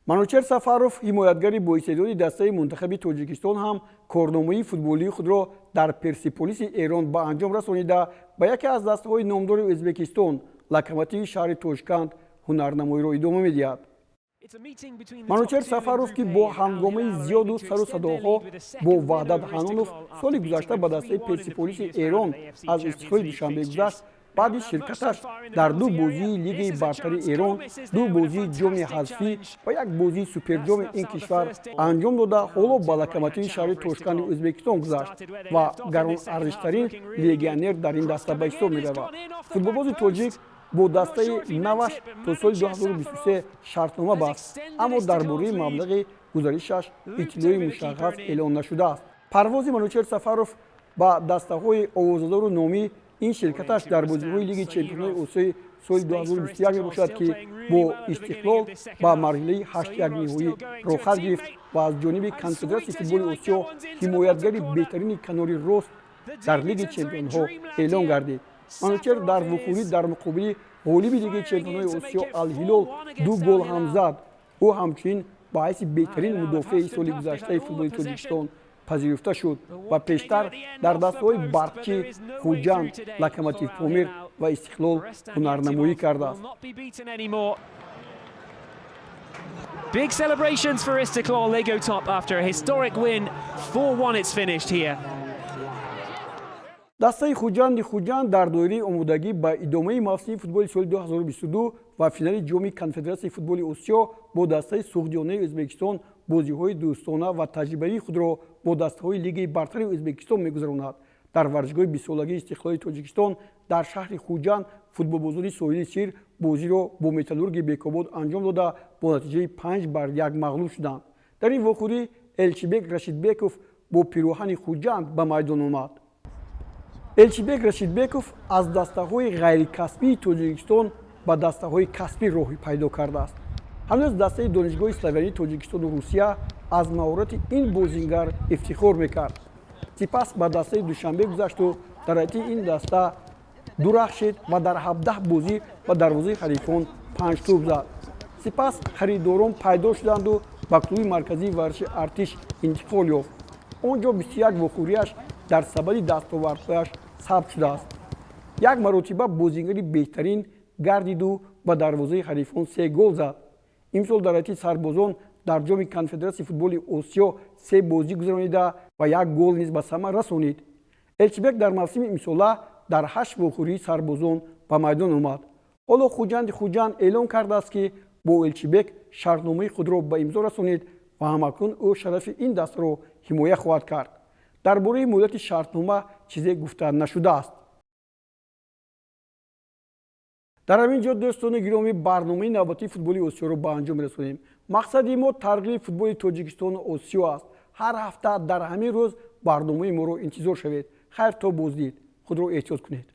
манучер сафаров ҳимоятгари боистеъдоди дастаи мунтахаби тоҷикистон ҳам корномаи футболии худро дар персеполиси эрон ба анҷом расонида ба яке аз дастаҳои номдори ӯзбекистон локомотиви шаҳри тошканд ҳунарнамоиро идома медиҳад. манучер сафаров ки бо ҳангомаи зиёду сару садоҳо бо ваҳдат ҳанонов соли гузашта ба дастаи персеполиси эрон аз истиқлоли душанбе гузашт, баъди ширкаташ дар ду бозии лигаи бартари эрон, ду бозии ҷоми ҳазфӣ ва як бозии суперҷоми ин кишвар анҷом дода ҳоло ба локомотиви шаҳри тошканди ӯзбекистон гузашт ва гаронарзиштарин легионер дар ин даста ба ҳисоб меравад. футболбози тоҷик бо дастаи наваш то соли 2023 шартнома баст, аммо дар бораи маблағи гузаришаш иттилои мушаххас эълон нашудааст. парвози манучер сафаров ба дастаҳои овозадору номӣ ин ширкаташ дар бозиҳои лиги чемпионҳои осиёи соли 2021 мебошад ки бо истиқлол ба марҳилаи 8-1 ниҳоӣ рохат гирифт ва аз ҷониби конфедератсияи футболи осиё ҳимоятгари беҳтарини канори рост дар лиги чемпионҳо эълон гардид. манучер дар вухӯрӣ дар муқобили ғолиби лигаи чемпионҳои осиё Ал-Ҳилол 2 гол ҳам зад. ӯ ҳамчунин ба ҳайси беҳтарин мудофиаи соли гузаштаи футболи тоҷикистон пазируфта шуд ва пештар дар дастаҳои Барқчӣ, Хуҷанд, Локомотив Помир ва Истиқлол ҳунарнамоӣ кардааст. Big celebrations for Istiqlal. They go top after a historic win. 4-1 it's finished here. дастаи Хуҷанд дар доираи омодагӣ ба идомаи мавсими футболи соли 2022 ва финали ҷоми конфедератсияи футболи осиё бо дастаи суғдиёнаи Ӯзбекистон бозиҳои дӯстона ва таҷрибавии худро бо дастаҳои лигаи бартари Ӯзбекистон мегузаронад. дар варзишгоҳи 20-солагии Истиқлоли Тоҷикистон дар шаҳри Хуҷанд футболбозони соҳили Сир бозиро бо Металлурги Бекобод анҷом дода бо натиҷаи 5-1 мағлуб шуданд. дар ин вохӯрӣ Элчибек Рашидбеков бо пироҳани Хуҷанд ба майдон омад. Элчибек Рашидбеков аз дастаҳои ғайрикасбии Тоҷикистон ба дастаҳои касбӣ роҳи пайдо кардааст. ҳанӯз дастаи донишгоҳи славянии Тоҷикистону Русия аз маҳорати ин бозингар ифтихор мекард. сипас ба дастаи Душанбе гузашту дар ҳайати ин даста дурахшид ва дар 17 бозӣ ба дарвозаи ҳарифон 5 тӯб зад. сипас харидорон пайдо шуданду ба клуби марказии варзиши Артиш интиқол ёфт. онҷо 21 вохӯриаш дар сабаби дастовардҳояш сабт шудааст. як маротиба бозингари беҳтарин гардиду ба дарвозаи ҳарифон 3 гол зад. имсол дар ҳайати сарбозон дар ҷоми конфедератсияи футболи осиё 3 бозӣ гузаронида ва 1 гол низ ба самар расонид. Элчибек дар мавсими имсола дар 8 вохӯрии сарбозон ба майдон омад. ҳоло Хуҷанд эълон кардааст ки бо Элчибек шартномаи худро ба имзо расонид ва ҳамакнун ӯ шарафи ин дастаро ҳимоя хоҳад кард. дар бораи муддати шартнома чизе гуфта нашудааст. дар ҳамин ҷо дӯстони гиромӣ барномаи навбатии футболи осиёро ба анҷом расонем. мақсади мо тарғиби футболи Тоҷикистону Осиё аст. ҳар ҳафта дар ҳамин рӯз барномаи моро интизор шавед. хайр то боздид. худро эҳтиёт кунед.